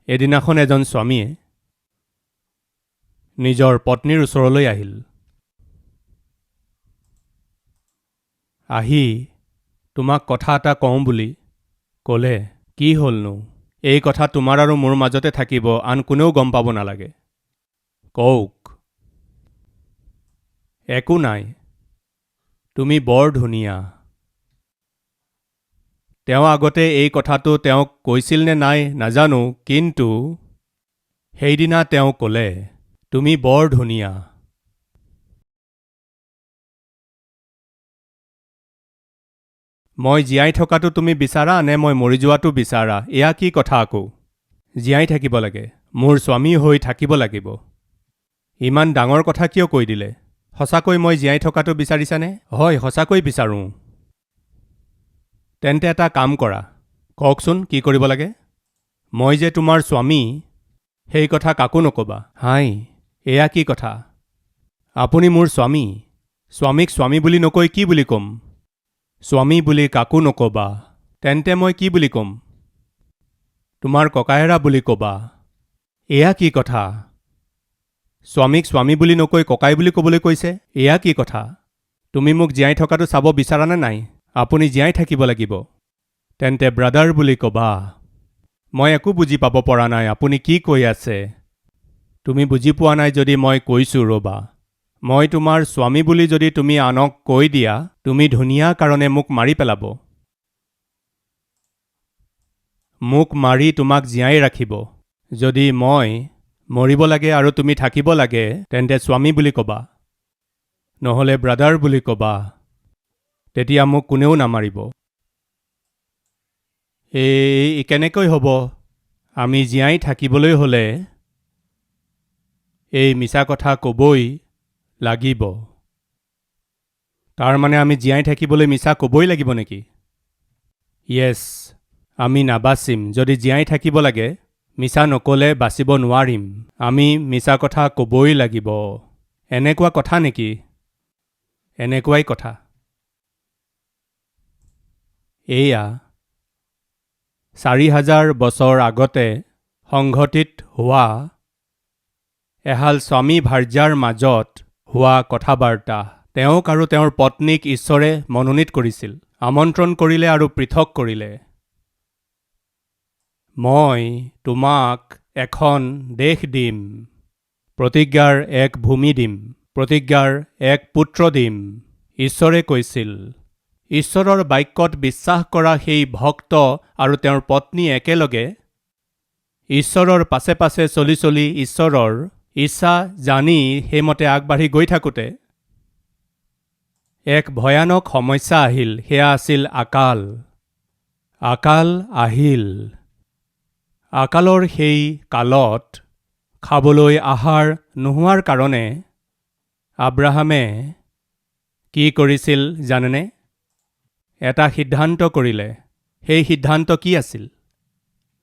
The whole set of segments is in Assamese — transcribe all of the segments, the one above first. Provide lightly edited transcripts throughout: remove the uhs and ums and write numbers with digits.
এদিনাখন এজন স্বামীয়ে নিজৰ পত্নীৰ ওচৰলৈ আহিল। আহি তোমাক কথা এটা কওঁ বুলি ক'লে। কি হ'লনো? এই কথা তোমাৰ আৰু মোৰ মাজতে থাকিব, আন কোনেও গম পাব নালাগে। কওক। একো নাই, তুমি বৰ ধুনীয়া। তেওঁ আগতে এই কথাটো তেওঁক কৈছিল নে নাই নাজানো, কিন্তু সেইদিনা তেওঁ ক'লে, তুমি বৰ ধুনীয়া। মই জীয়াই থকাটো তুমি বিচাৰা নে মই মৰি যোৱাটো বিচাৰা? এয়া কি কথা আকৌ? জীয়াই থাকিব লাগে, মোৰ স্বামী হৈ থাকিব লাগিব। ইমান ডাঙৰ কথা কিয় কৈ দিলে? সঁচাকৈ মই জীয়াই থকাটো বিচাৰিছানে? হয়, সঁচাকৈ বিচাৰোঁ। তেন্তে এটা কাম কৰা। কওকচোন, কি কৰিব লাগে? মই যে তোমাৰ স্বামী, সেই কথা কাকো নক'বা। হাই, এয়া কি কথা? আপুনি মোৰ স্বামী। স্বামীক স্বামী বুলি নকৈ কি বুলি ক'ম? স্বামী বুলি কাকো নক'বা। তেন্তে মই কি বুলি ক'ম? তোমাৰ ককায়েৰা বুলি ক'বা। এয়া কি কথা? স্বামীক স্বামী বুলি নকৈ ককাই বুলি ক'বলৈ কৈছে? এয়া কি কথা? তুমি মোক জীয়াই থকাটো চাব বিচাৰানে নাই? আপুনি জীয়াই থাকিব লাগিব। তেন্তে ব্ৰাদাৰ বুলি ক'বা। মই একো বুজি পাব পৰা নাই, আপুনি কি কৈ আছে? তুমি বুজি পোৱা নাই যদি মই কৈছোঁ ৰ'বা। মই তোমাৰ স্বামী বুলি যদি তুমি আনক কৈ দিয়া, তুমি ধুনীয়া কাৰণে মোক মাৰি পেলাব। মোক মাৰি তোমাক জীয়াই ৰাখিব। যদি মই মৰিব লাগে আৰু তুমি থাকিব লাগে, তেন্তে স্বামী বুলি ক'বা। নহ'লে ব্ৰাদাৰ বুলি ক'বা। তেতিয়া মোক কোনেও নামাৰিব। এই কেনেকৈ হ'ব? আমি জীয়াই থাকিবলৈ হ'লে এই মিছা কথা ক'বই লাগিব। তাৰমানে আমি জীয়াই থাকিবলৈ মিছা ক'বই লাগিব নেকি? য়েছ, আমি নাবাচিম। যদি জীয়াই থাকিব লাগে, মিছা নক'লে বাচিব নোৱাৰিম। আমি মিছা কথা ক'বই লাগিব। এনেকুৱা কথা নেকি? এনেকুৱাই কথা। এয়া ৪,০০০ বছৰ আগতে সংঘটিত হোৱা এহাল স্বামী ভাৰ্যাৰ মাজত হোৱা কথা-বাৰ্তা। তেওঁক আৰু তেওঁৰ পত্নীক ঈশ্বৰে মনোনীত কৰিছিল, আমন্ত্ৰণ কৰিলে আৰু পৃথক কৰিলে। মই তোমাক এখন দেশ দিম, প্ৰতিজ্ঞাৰ এক ভূমি দিম, প্ৰতিজ্ঞাৰ এক পুত্ৰ দিম, ঈশ্বৰে কৈছিল। ঈশ্বৰৰ বাক্যত বিশ্বাস কৰা সেই ভক্ত আৰু তেওঁৰ পত্নী একেলগে ঈশ্বৰৰ পাছে পাছে চলি চলি ঈশ্বৰৰ ইচ্ছা জানি সেইমতে আগবাঢ়ি গৈ থাকোঁতে এক ভয়ানক সমস্যা আহিল। সেয়া আছিল আকাল। আকাল আহিল। আকালৰ সেই কালত খাবলৈ আহাৰ নোহোৱাৰ কাৰণে আব্ৰাহামে কি কৰিছিল জানেনে? এটা সিদ্ধান্ত কৰিলে। সেই সিদ্ধান্ত কি আছিল?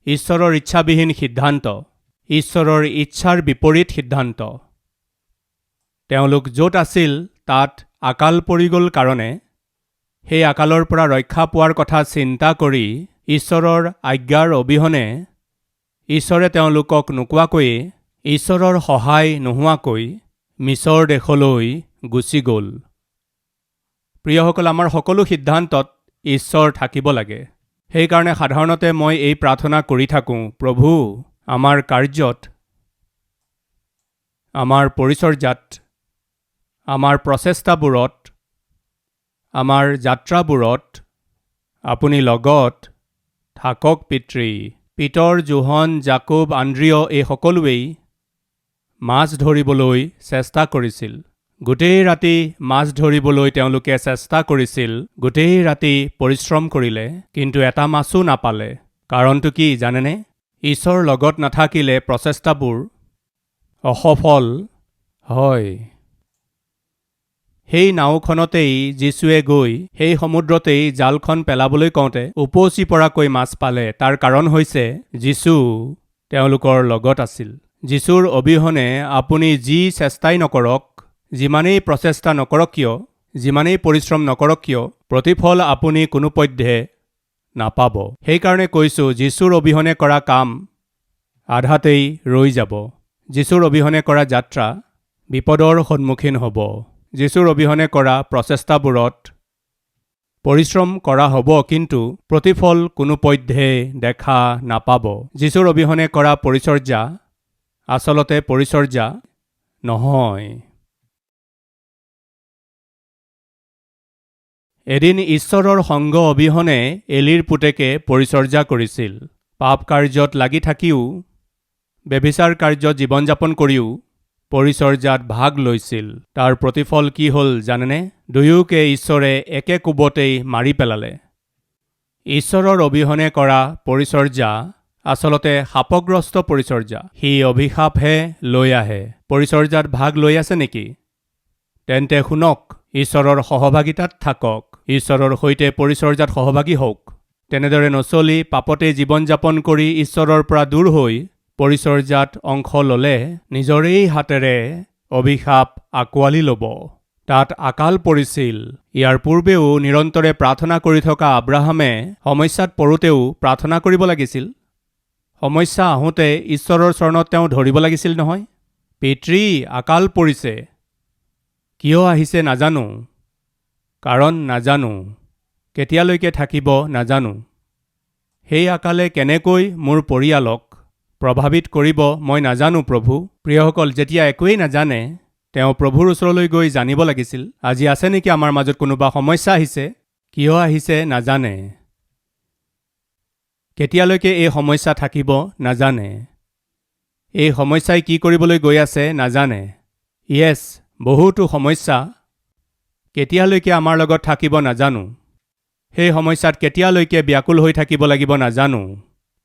ঈশ্বৰৰ ইচ্ছাবিহীন সিদ্ধান্ত, ঈশ্বৰৰ ইচ্ছাৰ বিপৰীত সিদ্ধান্ত। তেওঁলোক য'ত আছিল তাত আকাল পৰি গ'ল কাৰণে সেই আকালৰ পৰা ৰক্ষা পোৱাৰ কথা চিন্তা কৰি ঈশ্বৰৰ আজ্ঞাৰ অবিহনে ঈশ্বৰে তেওঁলোকক নোকোৱাকৈয়ে, ঈশ্বৰৰ সহায় নোহোৱাকৈ মিছৰ দেশলৈ গুচি গ'ল। প্ৰিয়সকল, আমাৰ সকলো সিদ্ধান্তত ঈশ্বৰ থাকিব লাগে। সেইকাৰণে সাধাৰণতে মই এই প্ৰাৰ্থনা কৰি থাকোঁ, প্ৰভু, আমাৰ কাৰ্যত, আমাৰ পৰিচৰ্যাত, আমাৰ প্ৰচেষ্টাবোৰত, আমাৰ যাত্ৰাবোৰত আপুনি লগত থাকক পিতৃ। পিতৰ, জোহন, জাকোব, আন্দ্ৰিয় এই সকলোৱেই মাছ ধৰিবলৈ চেষ্টা কৰিছিল। গোটেই ৰাতি মাছ ধৰিবলৈ তেওঁলোকে চেষ্টা কৰিছিল, গোটেই ৰাতি পৰিশ্ৰম কৰিলে, কিন্তু এটা মাছো নাপালে। কাৰণটো কি জানেনে? ঈশ্বৰ লগত নাথাকিলে প্ৰচেষ্টাবোৰ অসফল হয়। সেই নাওখনতেই যীশুৱে গৈ সেই সমুদ্ৰতেই জালখন পেলাবলৈ কওঁতে উপচি পৰাকৈ মাছ পালে। তাৰ কাৰণ হৈছে যীশু তেওঁলোকৰ লগত আছিল। যীশুৰ অবিহনে আপুনি যি চেষ্টাই নকৰক, যিমানেই প্ৰচেষ্টা নকৰক কিয়, যিমানেই পৰিশ্ৰম নকৰক কিয়, প্ৰতিফল আপুনি কোনোপধ্যে নাপাব। সেইকাৰণে কৈছোঁ, যীশুৰ অবিহনে কৰা কাম আধাতেই ৰৈ যাব। যীশুৰ অবিহনে কৰা যাত্ৰা বিপদৰ সন্মুখীন হ'ব। যীশুৰ অবিহনে কৰা প্ৰচেষ্টাবোৰত পৰিশ্ৰম কৰা হ'ব, কিন্তু প্ৰতিফল কোনোপধ্যে দেখা নাপাব। যীশুৰ অবিহনে কৰা পৰিচৰ্যা আচলতে পৰিচৰ্যা নহয়। এদিন ঈশ্বৰৰ সংগ অবিহনে এলীৰ পুতেকে পৰিচৰ্যা কৰিছিল। পাপ কাৰ্যত লাগি থাকিও, ব্যভিচাৰ কাৰ্যত জীৱন যাপন কৰিও পৰিচৰ্যাত ভাগ লৈছিল। তাৰ প্ৰতিফল কি হ'ল জানেনে? দুয়োকে ঈশ্বৰে একে কোবতেই মাৰি পেলালে। ঈশ্বৰৰ অবিহনে কৰা পৰিচৰ্যা আচলতে শাপগ্ৰস্ত পৰিচৰ্যা। সি অভিশাপহে লৈ আহে। পৰিচৰ্যাত ভাগ লৈ আছে নেকি? তেন্তে শুনক, ঈশ্বৰৰ সহভাগিতাত থাকক। ঈশ্বৰৰ সৈতে পৰিচৰ্যাত সহভাগী হওক। তেনেদৰে নচলি পাপতে জীৱন যাপন কৰি ঈশ্বৰৰ পৰা দূৰ হৈ পৰিচৰ্যাত অংশ ল'লে নিজৰেই হাতেৰে অভিশাপ আঁকোৱালি ল'ব। তাত আকাল পৰিছিল। ইয়াৰ পূৰ্বেও নিৰন্তৰে প্ৰাৰ্থনা কৰি থকা আব্ৰাহামে সমস্যাত পৰোঁতেও প্ৰাৰ্থনা কৰিব লাগিছিল। সমস্যা আহোঁতে ঈশ্বৰৰ চৰণত তেওঁ ধৰিব লাগিছিল নহয়। পিতৃ, আকাল পৰিছে। কিয় আহিছে নাজানো, কাৰণ নাজানো। কেতিয়ালৈকে থাকিব নাজানো। সেই আকালে কেনেকৈ মোৰ পৰিয়ালক প্ৰভাৱিত কৰিব মই নাজানো প্ৰভু। প্ৰিয়সকল, যেতিয়া একোৱেই নাজানে তেওঁ প্ৰভুৰ ওচৰলৈ গৈ জানিব লাগিছিল। আজি আছে নেকি আমাৰ মাজত কোনোবা সমস্যা আহিছে? কিয় আহিছে নাজানে। কেতিয়ালৈকে এই সমস্যা থাকিব নাজানে। এই সমস্যাই কি কৰিবলৈ গৈ আছে নাজানে। ইয়েছ, বহুতো সমস্যা কেতিয়ালৈকে আমাৰ লগত থাকিব নাজানো। সেই সমস্যাত কেতিয়ালৈকে ব্যাকুল হৈ থাকিব লাগিব নাজানো।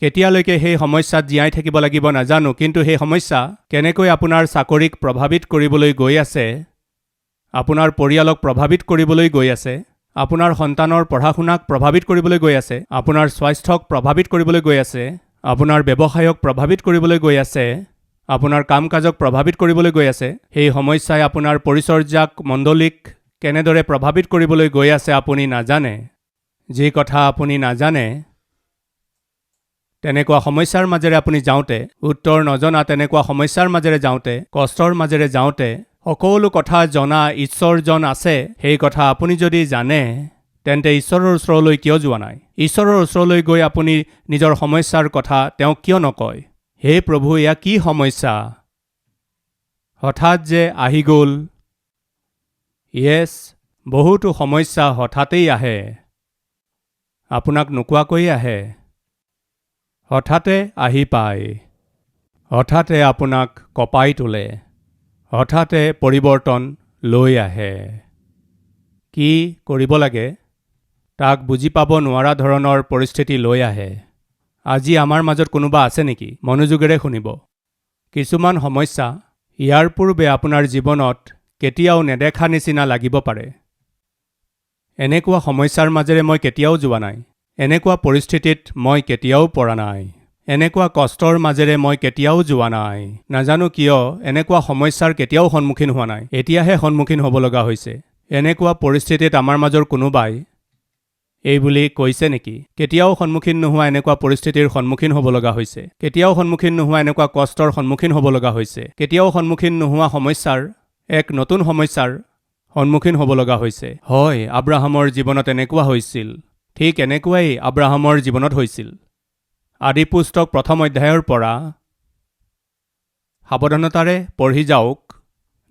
কেতিয়ালৈকে সেই সমস্যাত জীয়াই থাকিব লাগিব নাজানো। কিন্তু সেই সমস্যা কেনেকৈ আপোনাৰ চাকৰিক প্ৰভাৱিত কৰিবলৈ গৈ আছে, আপোনাৰ পৰিয়ালক প্ৰভাৱিত কৰিবলৈ গৈ আছে, আপোনাৰ সন্তানৰ পঢ়া শুনাক প্ৰভাৱিত কৰিবলৈ গৈ আছে, আপোনাৰ স্বাস্থ্যক প্ৰভাৱিত কৰিবলৈ গৈ আছে, আপোনাৰ ব্যৱসায়ক প্ৰভাৱিত কৰিবলৈ গৈ আছে, আপোনাৰ কাম কাজক প্ৰভাৱিত কৰিবলৈ গৈ আছে, সেই সমস্যাই আপোনাৰ পৰিচৰ্যাক মণ্ডলীক কেনেদৰে প্ৰভাৱিত কৰিবলৈ গৈ আছে আপুনি নাজানে। যি কথা আপুনি নাজানে, তেনেকুৱা সমস্যাৰ মাজেৰে আপুনি যাওঁতে, উত্তৰ নজনা তেনেকুৱা সমস্যাৰ মাজেৰে যাওঁতে, কষ্টৰ মাজেৰে যাওঁতে, সকলো কথা জনা ঈশ্বৰজন আছে সেই কথা আপুনি যদি জানে, তেন্তে ঈশ্বৰৰ ওচৰলৈ কিয় যোৱা নাই? ঈশ্বৰৰ ওচৰলৈ গৈ আপুনি নিজৰ সমস্যাৰ কথা তেওঁক কিয় নকয়? হে প্ৰভু, এয়া কি সমস্যা? হঠাৎ যে আহি গ'ল। ইয়েছ, বহুতো সমস্যা হঠাতেই আহে। আপোনাক নোকোৱাকৈয়ে আহে। হঠাতে আহি পায়। হঠাতে আপোনাক কঁপাই তোলে। হঠাতে পৰিৱৰ্তন লৈ আহে। কি কৰিব লাগে তাক বুজি পাব নোৱাৰা ধৰণৰ পৰিস্থিতি লৈ আহে। আজি আমাৰ মাজত কোনোবা আছে নেকি? মনোযোগেৰে শুনিব। কিছুমান সমস্যা ইয়াৰ পূৰ্বে আপোনাৰ জীৱনত কেতিয়াও নেদেখা নিচিনা লাগিব পাৰে। এনেকুৱা সমস্যাৰ মাজেৰে মই কেতিয়াও যোৱা নাই। এনেকুৱা পৰিস্থিতিত মই কেতিয়াও পৰা নাই। এনেকুৱা কষ্টৰ মাজেৰে মই কেতিয়াও যোৱা নাই। নাজানো কিয় এনেকুৱা সমস্যাৰ কেতিয়াও সন্মুখীন হোৱা নাই। এতিয়াহে সন্মুখীন হ'ব লগা হৈছে। এনেকুৱা পৰিস্থিতিত আমাৰ মাজৰ কোনোবাই এই বুলি কৈছে নেকি? কেতিয়াও সন্মুখীন নোহোৱা এনেকুৱা পৰিস্থিতিৰ সন্মুখীন হ'ব লগা হৈছে। কেতিয়াও সন্মুখীন নোহোৱা এনেকুৱা কষ্টৰ সন্মুখীন হ'ব লগা হৈছে। কেতিয়াও সন্মুখীন নোহোৱা সমস্যাৰ, এক নতুন সমস্যাৰ সন্মুখীন হ'ব লগা হৈছে। হয়, আব্ৰাহামৰ জীৱনত এনেকুৱা হৈছিল। ঠিক এনেকুৱাই আব্ৰাহামৰ জীৱনত হৈছিল। আদি পুস্তক 1 অধ্যায়ৰ পৰা সাৱধানতাৰে পঢ়ি যাওক।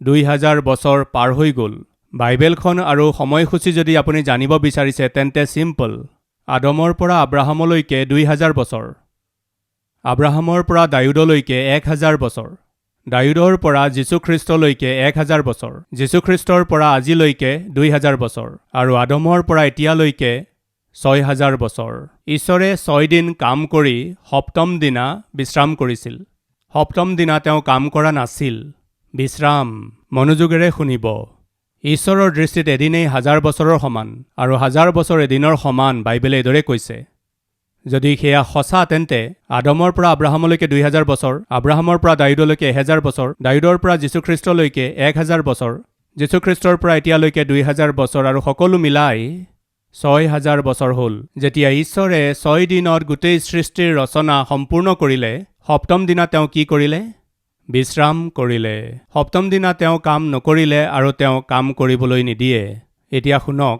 2000 বছৰ পাৰ হৈ গ'ল। বাইবেলখন আৰু সময়সূচী যদি আপুনি জানিব বিচাৰিছে তেন্তে চিম্পল। আদমৰ পৰা আব্ৰাহামলৈকে 2000 বছৰ। আব্ৰাহামৰ পৰা দাউদলৈকে 1000 বছৰ। দাউদৰ পৰা যীশুখ্ৰীষ্টলৈকে 1000 বছৰ। যীশুখ্ৰীষ্টৰ পৰা আজিলৈকে 2000 বছৰ। আৰু আদমৰ পৰা এতিয়ালৈকে 6000 বছৰ। ঈশ্বৰে 6 দিন কাম কৰি সপ্তম দিনা বিশ্ৰাম কৰিছিল। সপ্তম দিনা তেওঁ কাম কৰা নাছিল। বিশ্ৰাম। মনোযোগেৰে শুনিব। ঈশ্বৰৰ দৃষ্টিত এদিনেই 1000 বছৰৰ সমান, আৰু 1000 বছৰ এদিনৰ সমান বাইবেলে এইদৰে কৈছে। যদি সেয়া সঁচা তেন্তে আদমৰ পৰা আব্ৰাহামলৈকে 2000 বছৰ, আব্ৰাহামৰ পৰা দাউদলৈকে 1000 বছৰ, দাউদৰ পৰা যীশুখ্ৰীষ্টলৈকে 1000 বছৰ, যীশুখ্ৰীষ্টৰ পৰা এতিয়ালৈকে 2000 বছৰ, আৰু সকলো মিলাই 6000 বছৰ হ'ল। যেতিয়া ঈশ্বৰে 6 দিনত গোটেই সৃষ্টিৰ ৰচনা সম্পূৰ্ণ কৰিলে, সপ্তম দিনা তেওঁ কি কৰিলে? বিশ্ৰাম কৰিলে। সপ্তম দিনা তেওঁ কাম নকৰিলে আৰু তেওঁ কাম কৰিবলৈ নিদিয়ে। এতিয়া শুনক,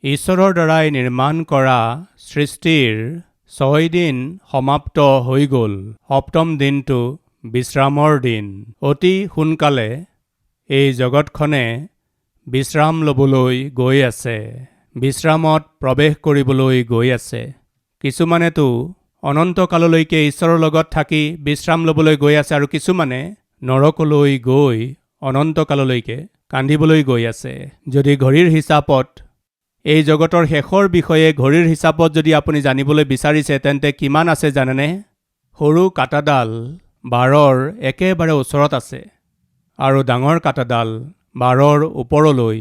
ঈশ্বৰৰ দ্বাৰাই নিৰ্মাণ কৰা সৃষ্টিৰ 6 দিন সমাপ্ত হৈ গ'ল। সপ্তম দিনটো বিশ্ৰামৰ দিন। অতি সোনকালে এই জগতখনে বিশ্ৰাম ল'বলৈ গৈ আছে। বিশ্ৰামত প্ৰৱেশ কৰিবলৈ গৈ আছে। কিছুমানেতো অনন্তকাললৈকে ঈশ্বৰৰ লগত থাকি বিশ্ৰাম ল'বলৈ গৈ আছে আৰু কিছুমানে নৰকলৈ গৈ অনন্তকাললৈকে কান্দিবলৈ গৈ আছে। যদি ঘড়ীৰ হিচাপত এই জগতৰ শেষৰ বিষয়ে ঘড়ীৰ হিচাপত যদি আপুনি জানিবলৈ বিচাৰিছে তেন্তে কিমান আছে জানেনে? সৰু কাটাডাল 12ৰ একেবাৰে ওচৰত আছে আৰু ডাঙৰ কাটাডাল 12ৰ ওপৰলৈ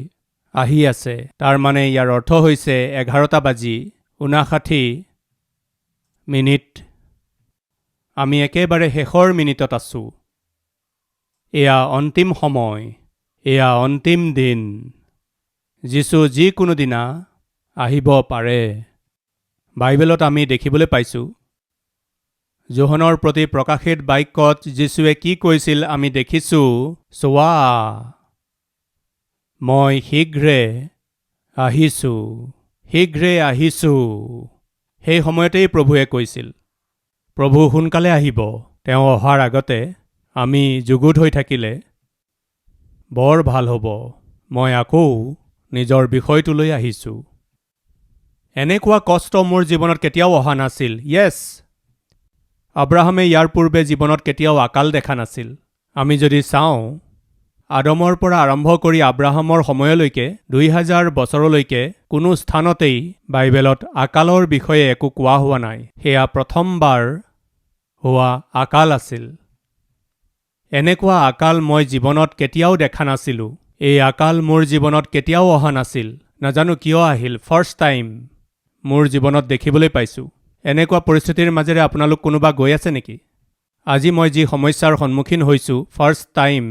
আহি আছে। তাৰ মানে ইয়াৰ অৰ্থ হৈছে 11:59 আমি একেবাৰে শেষৰ মিনিটত আছোঁ। এয়া অন্তিম সময়, এয়া অন্তিম দিন। যীশু যিকোনো দিনা আহিব পাৰে। বাইবেলত আমি দেখিবলৈ পাইছোঁ, যোহনৰ প্ৰতি প্ৰকাশিত বাক্যত যীশুৱে কি কৈছিল আমি দেখিছোঁ, চোৱা মই শীঘ্ৰে আহিছোঁ, শীঘ্ৰে আহিছোঁ। সেই সময়তেই প্ৰভুৱে কৈছিল, প্ৰভু সোনকালে আহিব। তেওঁ অহাৰ আগতে আমি যুগুত হৈ থাকিলে বৰ ভাল হ'ব। মই আকৌ নিজৰ বিষয়টোলৈ আহিছোঁ। এনেকুৱা কষ্ট মোৰ জীৱনত কেতিয়াও অহা নাছিল। য়েছ, আব্ৰাহামে ইয়াৰ পূৰ্বে জীৱনত কেতিয়াও আকাল দেখা নাছিল। আমি যদি চাওঁ, আদমৰ পৰা আৰম্ভ কৰি আব্ৰাহামৰ সময়লৈকে 2000 বছৰলৈকে কোনো স্থানতেই বাইবেলত আকালৰ বিষয়ে একো কোৱা হোৱা নাই। সেয়া প্ৰথমবাৰ হোৱা আকাল আছিল। এনেকুৱা আকাল মই জীৱনত কেতিয়াও দেখা নাছিলোঁ। এই আকাল মোৰ জীৱনত কেতিয়াও অহা নাছিল। নাজানো কিয় আহিল। ফাৰ্ষ্ট টাইম মোৰ জীৱনত দেখিবলৈ পাইছোঁ। এনেকুৱা পৰিস্থিতিৰ মাজেৰে আপোনালোক কোনোবা গৈ আছে নেকি? আজি মই যি সমস্যাৰ সন্মুখীন হৈছোঁ, ফাৰ্ষ্ট টাইম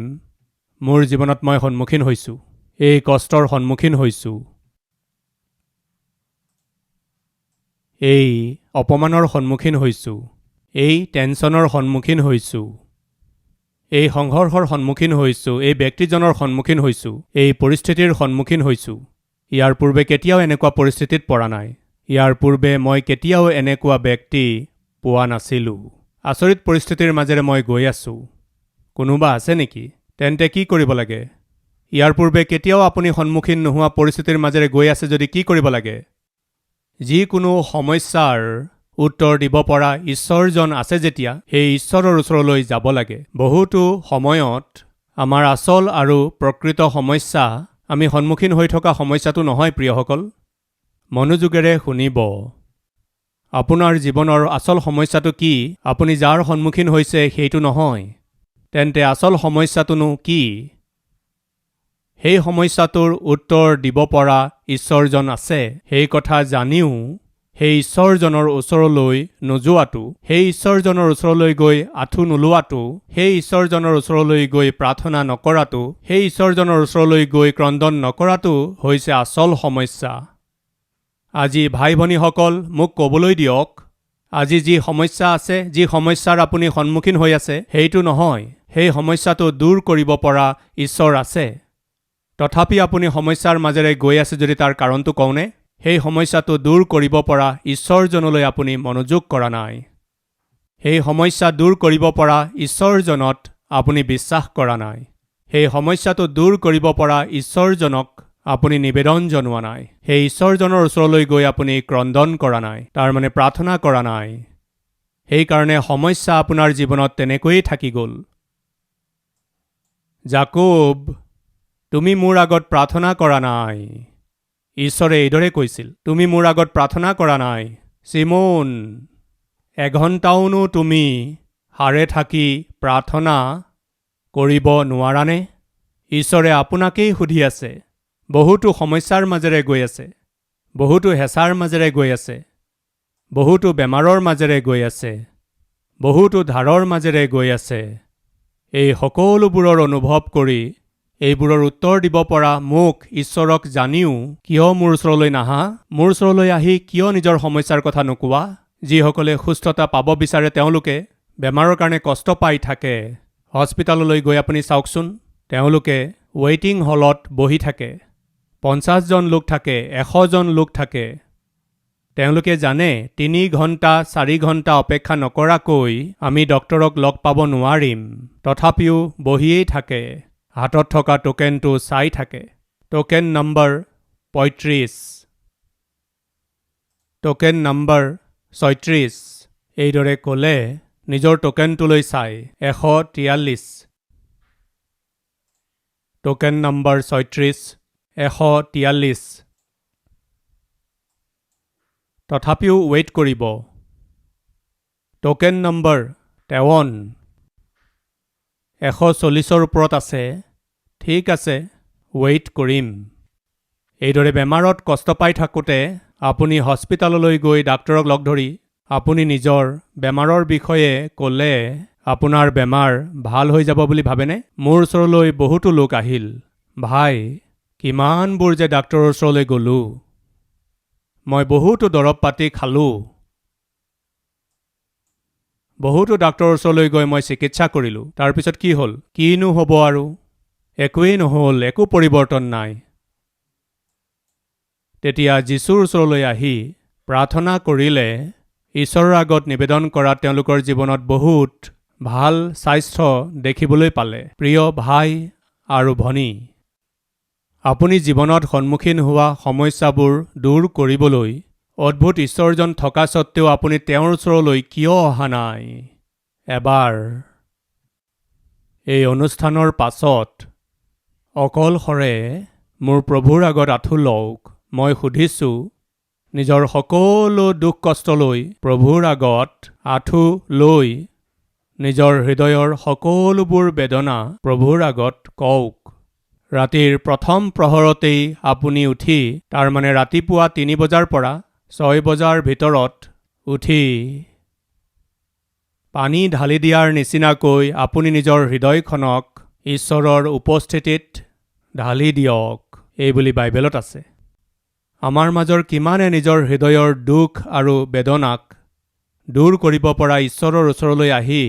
মোৰ জীৱনত মই সন্মুখীন হৈছোঁ। এই কষ্টৰ সন্মুখীন হৈছোঁ। এই অপমানৰ সন্মুখীন হৈছোঁ। এই টেনচনৰ সন্মুখীন হৈছোঁ। এই সংঘৰ্ষৰ সন্মুখীন হৈছোঁ। এই ব্যক্তিজনৰ সন্মুখীন হৈছোঁ। এই পৰিস্থিতিৰ সন্মুখীন হৈছোঁ। ইয়াৰ পূৰ্বে কেতিয়াও এনেকুৱা পৰিস্থিতিত পৰা নাই। ইয়াৰ পূৰ্বে মই কেতিয়াও এনেকুৱা ব্যক্তি পোৱা নাছিলোঁ। আচৰিত পৰিস্থিতিৰ মাজেৰে মই গৈ আছোঁ। কোনোবা আছে নেকি? তেন্তে কি কৰিব লাগে? ইয়াৰ পূৰ্বে কেতিয়াও আপুনি সন্মুখীন নোহোৱা পৰিস্থিতিৰ মাজেৰে গৈ আছে যদি কি কৰিব লাগে? যিকোনো সমস্যাৰ উত্তৰ দিব পৰা ঈশ্বৰজন আছে যেতিয়া, সেই ঈশ্বৰৰ ওচৰলৈ যাব লাগে। বহুতো সময়ত আমাৰ আচল আৰু প্ৰকৃত সমস্যা আমি সন্মুখীন হৈ থকা সমস্যাটো নহয়। প্ৰিয়সকল, মনোযোগেৰে শুনিব। আপোনাৰ জীৱনৰ আচল সমস্যাটো কি? আপুনি যাৰ সন্মুখীন হৈছে সেইটো নহয়। তেন্তে আচল সমস্যাটোনো কি? সেই সমস্যাটোৰ উত্তৰ দিব পৰা ঈশ্বৰজন আছে। সেই কথা জানিও সেই ঈশ্বৰজনৰ ওচৰলৈ নোযোৱাটো, সেই ঈশ্বৰজনৰ ওচৰলৈ গৈ আঁঠু নোলোৱাটো, সেই ঈশ্বৰজনৰ ওচৰলৈ গৈ প্ৰাৰ্থনা নকৰাটো, সেই ঈশ্বৰজনৰ ওচৰলৈ গৈ ক্ৰন্দন নকৰাটো হৈছে আচল সমস্যা। আজি ভাই ভনীসকল, মোক ক'বলৈ দিয়ক, আজি যি সমস্যা আছে, যি সমস্যাৰ আপুনি সন্মুখীন হৈ আছে, সেইটো নহয়। সেই সমস্যাটো দূৰ কৰিব পৰা ঈশ্বৰ আছে। তথাপি আপুনি সমস্যাৰ মাজেৰে গৈ আছে যদি তাৰ কাৰণটো কওঁনে? সেই সমস্যাটো দূৰ কৰিব পৰা ঈশ্বৰজনলৈ আপুনি মনোযোগ কৰা নাই। সেই সমস্যা দূৰ কৰিব পৰা ঈশ্বৰজনত আপুনি বিশ্বাস কৰা নাই। সেই সমস্যাটো দূৰ কৰিব পৰা ঈশ্বৰজনক আপুনি নিবেদন জনোৱা নাই। সেই ঈশ্বৰজনৰ ওচৰলৈ গৈ আপুনি ক্ৰন্দন কৰা নাই, তাৰ মানে প্ৰাৰ্থনা কৰা নাই। সেইকাৰণে সমস্যা আপোনাৰ জীৱনত তেনেকৈয়ে থাকি গ'ল। যাকোব, তুমি মোৰ আগত প্ৰাৰ্থনা কৰা নাই। ঈশ্বৰে এইদৰে কৈছিল, তুমি মোৰ আগত প্ৰাৰ্থনা কৰা নাই। চিমোন, এঘণ্টাওনো তুমি সাৰে থাকি প্ৰাৰ্থনা কৰিব নোৱাৰানে? ঈশ্বৰে আপোনাকেই সুধি আছে। বহুতো সমস্যাৰ মাজেৰে গৈ আছে, বহুতো হেঁচাৰ মাজেৰে গৈ আছে, বহুতো বেমাৰৰ মাজেৰে গৈ আছে, বহুতো ধাৰৰ মাজেৰে গৈ আছে। এই সকলোবোৰৰ অনুভৱ কৰি এইবোৰৰ উত্তৰ দিব পৰা মোক ঈশ্বৰক জানিও কিয় মোৰ ওচৰলৈ নাহা? মোৰ ওচৰলৈ আহি কিয় নিজৰ সমস্যাৰ কথা নোকোৱা? যিসকলে সুস্থতা পাব বিচাৰে তেওঁলোকে বেমাৰৰ কাৰণে কষ্ট পাই থাকে হস্পিটাললৈ গৈ আপুনি চাওকচোন তেওঁলোকে ৱেইটিং হলত বহি থাকে 50 জন লোক থাকে 100 জন লোক থাকে তেওঁলোকে জানে 3 ঘণ্টা 4 ঘণ্টা অপেক্ষা নকৰাকৈ আমি ডক্টৰক লগ পাব নোৱাৰিম তথাপিও বহিয়েই থাকে হাতত থকা টোকেনটো চাই থাকে টোকেন নম্বৰ 35 টোকেন নম্বৰ 36 এইদৰে ক'লে নিজৰ টোকেনটোলৈ চাই 143 টোকেন নম্বৰ 36 143 তথাপিও ৱেইট কৰিব টোকেন নম্বৰ 53 140ৰ ওপৰত আছে ঠিক আছে ৱেইট কৰিম এইদৰে বেমাৰত কষ্ট পাই থাকোঁতে আপুনি হস্পিটাললৈ গৈ ডাক্তৰক লগ ধৰি আপুনি নিজৰ বেমাৰৰ বিষয়ে ক'লে আপোনাৰ বেমাৰ ভাল হৈ যাব বুলি ভাবেনে মোৰ ওচৰলৈ বহুতো লোক আহিল ভাই কিমানবোৰ যে ডাক্তৰৰ ওচৰলৈ গ'লো মই বহুতো দৰৱ পাতি খালোঁ বহুতো ডাক্তৰৰ ওচৰলৈ গৈ মই চিকিৎসা কৰিলোঁ তাৰপিছত কি হ'ল কিনো হ'ব আৰু একোৱেই নহ'ল একো পৰিৱৰ্তন নাই তেতিয়া যীশুৰ ওচৰলৈ আহি প্ৰাৰ্থনা কৰিলে ঈশ্বৰৰ আগত নিবেদন কৰা তেওঁলোকৰ জীৱনত বহুত ভাল স্বাস্থ্য দেখিবলৈ পালে প্ৰিয় ভাই আৰু ভনী আপুনি জীৱনত সন্মুখীন হোৱা সমস্যাবোৰ দূৰ কৰিবলৈ অদ্ভুত ঈশ্বৰজন থকা সত্ত্বেও আপুনি তেওঁৰ ওচৰলৈ কিয় অহা নাই এবাৰ এই অনুষ্ঠানৰ পাছত অকলশৰে মোৰ প্ৰভুৰ আগত আঁঠু লওক মই সুধিছোঁ নিজৰ সকলো দুখ কষ্টলৈ প্ৰভুৰ আগত আঁঠু লৈ নিজৰ হৃদয়ৰ সকলোবোৰ বেদনা প্ৰভুৰ আগত কওক ৰাতিৰ প্ৰথম প্ৰহৰতেই আপুনি উঠি তাৰমানে ৰাতিপুৱা 3 বজাৰ পৰা 6 বজাৰ ভিতৰত উঠি পানী ঢালি দিয়াৰ নিচিনাকৈ আপুনি নিজৰ হৃদয়খনক ঈশ্বৰৰ উপস্থিতিত ঢালি দিয়ক এইবুলি বাইবেলত আছে আমাৰ মাজৰ কিমানে নিজৰ হৃদয়ৰ দুখ আৰু বেদনাক দূৰ কৰিব পৰা ঈশ্বৰৰ ওচৰলৈ আহি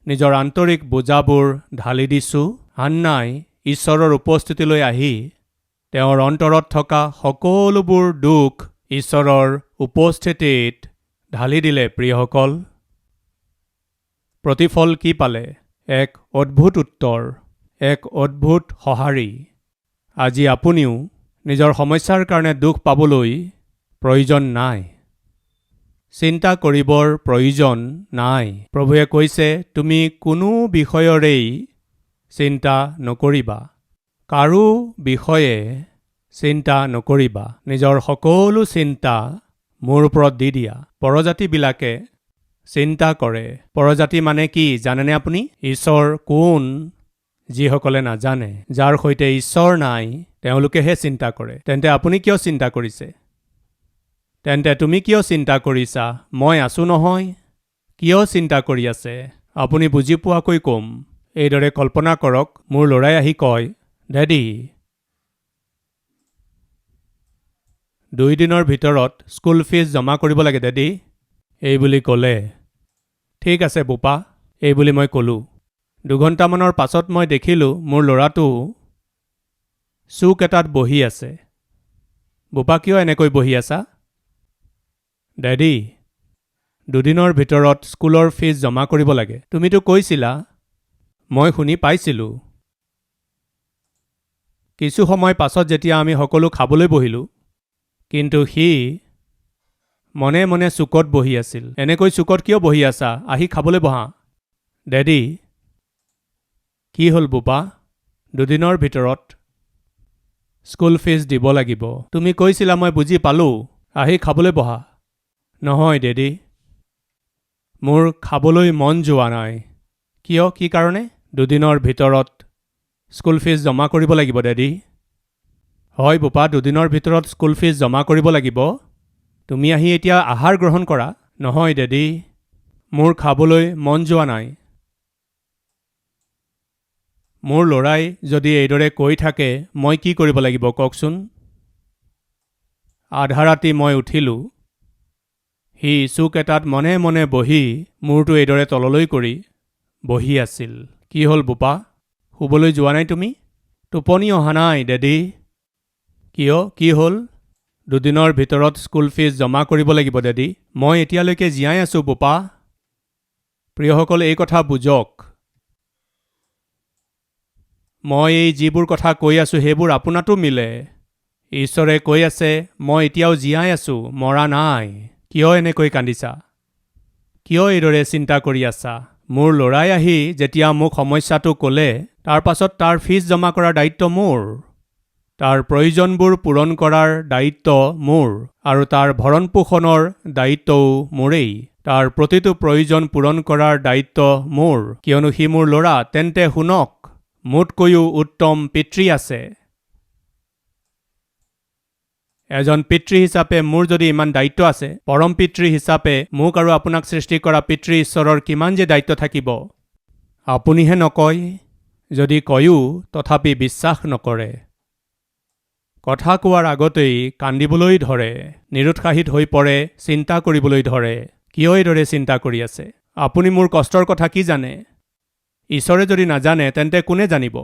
নিজৰ আন্তৰিক বোজাবোৰ ঢালি দিছোঁ হান্নাই ঈশ্বৰৰ উপস্থিতিলৈ আহি তেওঁৰ অন্তৰত থকা সকলোবোৰ দুখ ঈশ্বৰৰ উপস্থিতিত ঢালি দিলে প্ৰিয়সকল প্ৰতিফল কি পালে এক অদ্ভুত উত্তৰ এক অদ্ভুত সঁহাৰি আজি আপুনিও নিজৰ সমস্যাৰ কাৰণে দুখ পাবলৈ প্ৰয়োজন নাই চিন্তা কৰিবৰ প্ৰয়োজন নাই প্ৰভুৱে কৈছে তুমি কোনো বিষয়ৰেই চিন্তা নকৰিবা কাৰো বিষয়ে চিন্তা নকৰিবা নিজৰ সকলো চিন্তা মোৰ ওপৰত দি দিয়া পৰজাতিবিলাকে চিন্তা কৰে পৰজাতি মানে কি জানেনে আপুনি ঈশ্বৰ কোন যিসকলে নাজানে যাৰ সৈতে ঈশ্বৰ নাই তেওঁলোকেহে চিন্তা কৰে তেন্তে আপুনি কিয় চিন্তা কৰিছে তেন্তে তুমি কিয় চিন্তা কৰিছা মই আছো নহয় কিয় চিন্তা কৰি আছে আপুনি বুজি পোৱাকৈ কম এইদৰে কল্পনা কৰক মোৰ ল'ৰাই আহি কয় ডেডি 2 দিনৰ ভিতৰত স্কুল ফিজ জমা কৰিব লাগে ডেডি এইবুলি ক'লে ঠিক আছে বোপা এইবুলি মই ক'লোঁ 2 ঘণ্টামানৰ পাছত মই দেখিলোঁ মোৰ ল'ৰাটো চুক এটাত বহি আছে বোপা কিয় এনেকৈ বহি আছা ডেডি 2 দিনৰ ভিতৰত স্কুলৰ ফিজ জমা কৰিব লাগে তুমিতো কৈছিলা মই শুনি পাইছিলোঁ কিছু সময় পাছত যেতিয়া আমি সকলো খাবলৈ বহিলোঁ কিন্তু সি মনে মনে চুকত বহি আছিল এনেকৈ চুকত কিয় বহি আছা আহি খাবলৈ বহা ডেডি কি হ'ল বোপা 2 দিনৰ ভিতৰত স্কুল ফিজ দিব লাগিব তুমি কৈছিলা মই বুজি পালোঁ আহি খাবলৈ বহা নহয় ডেডি মোৰ খাবলৈ মন যোৱা নাই কিয় কি কাৰণে 2 দিনৰ ভিতৰত স্কুল ফিজ জমা কৰিব লাগিব ডেডি হয় বোপা 2 দিনৰ ভিতৰত স্কুল ফিজ জমা কৰিব লাগিব তুমি আহি এতিয়া আহাৰ গ্ৰহণ কৰা নহয় ডেডি মোৰ খাবলৈ মন যোৱা নাই মোৰ ল'ৰাই যদি এইদৰে কৈ থাকে মই কি কৰিব লাগিব কওকচোন আধা ৰাতি মই উঠিলোঁ সি চুক এটাত মনে মনে বহি মূৰটো এইদৰে তললৈ কৰি বহি আছিল। কি হ'ল বোপা, শুবলৈ যোৱা নাই তুমি? টোপনি অহা নাই ডেডি। কিয়, কি হ'ল? 2 দিনৰ ভিতৰত স্কুল ফিজ জমা কৰিব লাগিব ডেডি। মই এতিয়ালৈকে জীয়াই আছোঁ বোপা। প্ৰিয়সকল, এই কথা বুজক। মই এই যিবোৰ কথা কৈ আছোঁ সেইবোৰ আপোনাতো মিলে। ঈশ্বৰে কৈ আছে মই এতিয়াও জীয়াই আছোঁ, মৰা নাই। কিয় এনেকৈ কান্দিছা? কিয় এইদৰে চিন্তা কৰি আছা? মোৰ ল'ৰাই আহি যেতিয়া মোক সমস্যাটো ক'লে, তাৰ পাছত তাৰ ফিজ জমা কৰাৰ দায়িত্ব মোৰ। তাৰ প্ৰয়োজনবোৰ পূৰণ কৰাৰ দায়িত্ব মোৰ আৰু তাৰ ভৰণ পোষণৰ দায়িত্বও মোৰেই। তাৰ প্ৰতিটো প্ৰয়োজন পূৰণ কৰাৰ দায়িত্ব মোৰ, কিয়নো সি মোৰ ল'ৰা। তেন্তে শুনক, মোতকৈও উত্তম পিতৃ আছে। এজন পিতৃ হিচাপে মোৰ যদি ইমান দায়িত্ব আছে, পৰম পিতৃ হিচাপে মোক আৰু আপোনাক সৃষ্টি কৰা পিতৃ ঈশ্বৰৰ কিমান যে দায়িত্ব থাকিব। আপুনিহে নকয়, যদি কয়ো তথাপি বিশ্বাস নকৰে। কথা কোৱাৰ আগতেই কান্দিবলৈ ধৰে, নিৰুৎসাহিত হৈ পৰে, চিন্তা কৰিবলৈ ধৰে। কিয় এইদৰে চিন্তা কৰি আছে? আপুনি মোৰ কষ্টৰ কথা কি জানে? ঈশ্বৰে যদি নাজানে তেন্তে কোনে জানিব?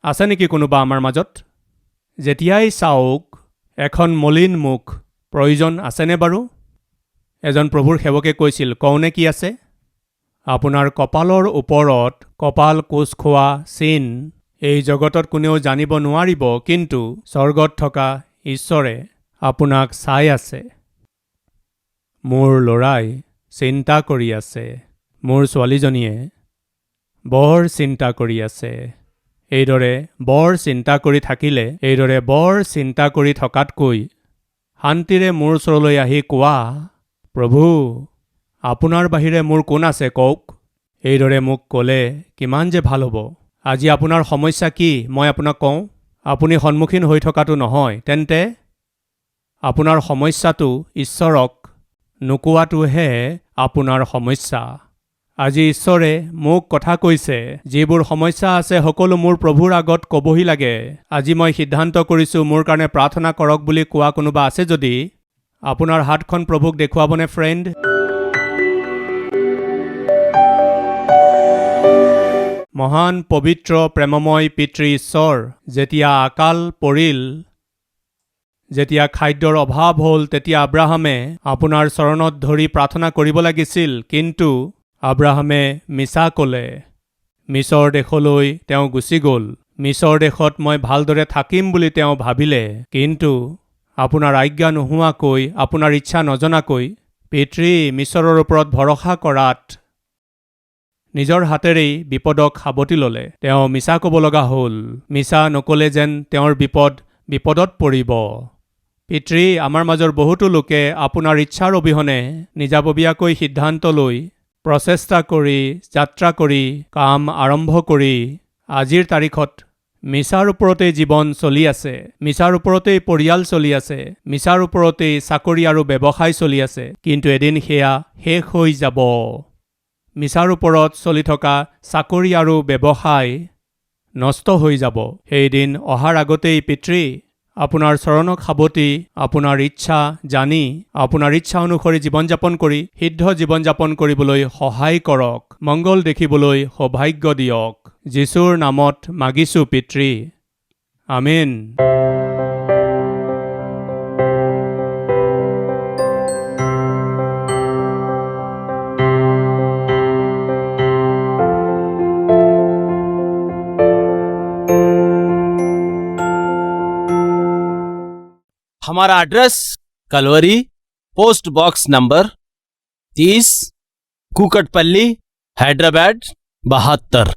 আছে নেকি কোনোবা আমাৰ মাজত? যেতিয়াই চাওক এখন মলিন মুখ। প্ৰয়োজন আছেনে বাৰু? এজন প্ৰভুৰ সেৱকে কৈছিল, কওনে কি আছে? আপোনাৰ কপালৰ ওপৰত কপাল কোচ খোৱা চিন এই জগতত কোনেও জানিব নোৱাৰিব, কিন্তু স্বৰ্গত থকা ঈশ্বৰে আপোনাক চাই আছে। মোৰ ল'ৰাই চিন্তা কৰি আছে। মোৰ ছোৱালীজনীয়ে বৰ চিন্তা কৰি আছে। এইদৰে বৰ চিন্তা কৰি থাকিলে, এইদৰে বৰ চিন্তা কৰি থকাতকৈ শান্তিৰে মোৰ ওচৰলৈ আহি কোৱা, প্ৰভু, আপোনাৰ বাহিৰে মোৰ কোন আছে কওক? এইদৰে মোক ক'লে কিমান যে ভাল হ'ব। আজি আপোনাৰ সমস্যা কি মই আপোনাক কওঁ? আপুনি সন্মুখীন হৈ থকাটো নহয়, তেন্তে আপোনাৰ সমস্যাটো ঈশ্বৰক নোকোৱাটোহে আপোনাৰ সমস্যা। আজি ঈশ্বৰে মোক কথা কৈছে, যিবোৰ সমস্যা আছে সকলো মোৰ প্ৰভুৰ আগত ক'বহি লাগে। আজি মই সিদ্ধান্ত কৰিছোঁ মোৰ কাৰণে প্ৰাৰ্থনা কৰক বুলি কোৱা কোনোবা আছে যদি, আপোনাৰ হাতখন প্ৰভুক দেখুৱাবনে ফ্ৰেণ্ড? মহান পবিত্ৰ প্ৰেমময় পিতৃ ঈশ্বৰ, যেতিয়া আকাল পৰিল, যেতিয়া খাদ্যৰ অভাৱ হ'ল, তেতিয়া আব্ৰাহামে আপোনাৰ চৰণত ধৰি প্ৰাৰ্থনা কৰিব লাগিছিল, কিন্তু আব্ৰাহামে মিছা ক'লে। মিছৰ দেশলৈ তেওঁ গুচি গ'ল। মিছৰ দেশত মই ভালদৰে থাকিম বুলি তেওঁ ভাবিলে, কিন্তু আপোনাৰ আজ্ঞা নোহোৱাকৈ, আপোনাৰ ইচ্ছা নজনাকৈ পিতৃ মিছৰৰ ওপৰত ভৰসা কৰাত নিজৰ হাতেৰেই বিপদক সাৱটি ল'লে। তেওঁ মিছা ক'ব লগা হ'ল। মিছা নক'লে যেন তেওঁৰ বিপদত পৰিব। পিতৃ, আমাৰ মাজৰ বহুতো লোকে আপোনাৰ ইচ্ছাৰ অবিহনে নিজাববীয়াকৈ সিদ্ধান্ত লৈ, প্ৰচেষ্টা কৰি, যাত্ৰা কৰি, কাম আৰম্ভ কৰি আজিৰ তাৰিখত মিছাৰ ওপৰতেই জীৱন চলি আছে, মিছাৰ ওপৰতেই পৰিয়াল চলি আছে, মিছাৰ ওপৰতেই চাকৰি আৰু ব্যৱসায় চলি আছে। কিন্তু এদিন সেয়া শেষ হৈ যাব। মিছাৰ ওপৰত চলি থকা চাকৰি আৰু ব্যৱসায় নষ্ট হৈ যাব। সেইদিন অহাৰ আগতেই পিতৃ, আপোনাৰ চৰণক সাৱটি, আপোনাৰ ইচ্ছা জানি, আপোনাৰ ইচ্ছা অনুসৰি জীৱন যাপন কৰি সিদ্ধ জীৱন যাপন কৰিবলৈ সহায় কৰক। মংগল দেখিবলৈ সৌভাগ্য দিয়ক। যীশুৰ নামত মাগিছোঁ পিতৃ, আমেন। हमारा address Calvary, post box number 30, Kukatpally, Hyderabad 72।